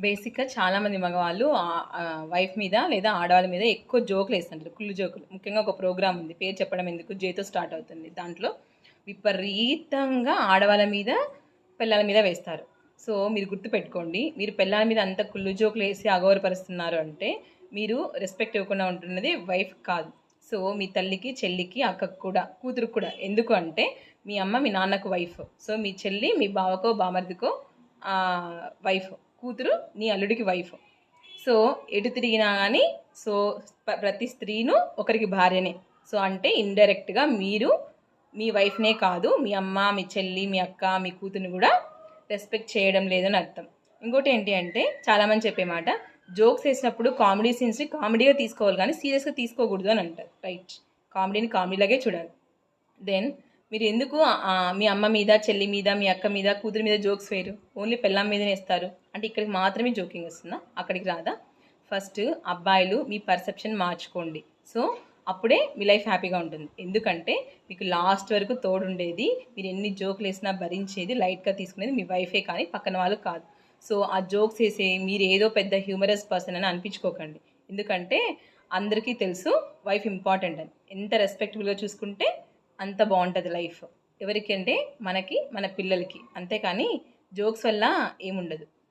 బేసిక్‌గా చాలామంది మగవాళ్ళు వైఫ్ మీద లేదా ఆడవాళ్ళ మీద ఎక్కువ జోకులు వేస్తుంటారు. కుళ్ళు జోకులు. ముఖ్యంగా ఒక ప్రోగ్రామ్ ఉంది. పేరు చెప్పడం ఎందుకు, జేతో స్టార్ట్ అవుతుంది. దాంట్లో విపరీతంగా ఆడవాళ్ళ మీద, పిల్లల మీద వేస్తారు. సో మీరు గుర్తుపెట్టుకోండి. మీరు పిల్లల మీద అంత కుళ్ళు జోకులు వేసి అగౌరవపరుస్తున్నారు అంటే మీరు రెస్పెక్ట్ ఇవ్వకుండా ఉంటున్నది వైఫ్ కాదు. సో మీ తల్లికి, చెల్లికి, అక్కకు కూడా, కూతురుకు కూడా. ఎందుకు అంటే మీ అమ్మ మీ నాన్నకు వైఫ్. సో మీ చెల్లి మీ బావకో బామర్దికో వైఫ్. కూతురు నీ అల్లుడికి వైఫ్. సో ఎటు తిరిగినా కానీ సో ప్రతి స్త్రీను ఒకరికి భార్యనే. సో అంటే ఇండైరెక్ట్గా మీరు మీ వైఫ్నే కాదు, మీ అమ్మ, మీ చెల్లి, మీ అక్క, మీ కూతుర్ని కూడా రెస్పెక్ట్ చేయడం లేదని అర్థం. ఇంకోటి ఏంటి అంటే చాలామంది చెప్పే మాట, జోక్స్ వేసినప్పుడు కామెడీ సీన్స్ని కామెడీగా తీసుకోవాలి కానీ సీరియస్గా తీసుకోకూడదు అని అంటారు. రైట్, కామెడీని కామెడీలాగే చూడాలి. దెన్ మీరు ఎందుకు మీ అమ్మ మీద, చెల్లి మీద, మీ అక్క మీద, కూతురి మీద జోక్స్ వేయరు? ఓన్లీ పెళ్ళాం మీదనే వేస్తారు అంటే ఇక్కడికి మాత్రమే జోకింగ్ వస్తుందా? అక్కడికి రాదా? ఫస్ట్ అబ్బాయిలు మీ పర్సెప్షన్ మార్చుకోండి. సో అప్పుడే మీ లైఫ్ హ్యాపీగా ఉంటుంది. ఎందుకంటే మీకు లాస్ట్ వరకు తోడుండేది, మీరు ఎన్ని జోకులు వేసినా భరించేది, లైట్గా తీసుకునేది మీ వైఫే కానీ పక్కన వాళ్ళు కాదు. సో ఆ జోక్స్ వేసే మీరు ఏదో పెద్ద హ్యూమరస్ పర్సన్ అని అనిపించుకోకండి. ఎందుకంటే అందరికీ తెలుసు వైఫ్ ఇంపార్టెంట్ అని. ఎంత రెస్పెక్టబుల్గా చూసుకుంటే అంత బాగుంటుంది లైఫ్. ఎవరికి అంటే మనకి, మన పిల్లలకి. అంతేకాని జోక్స్ వల్ల ఏముండదు.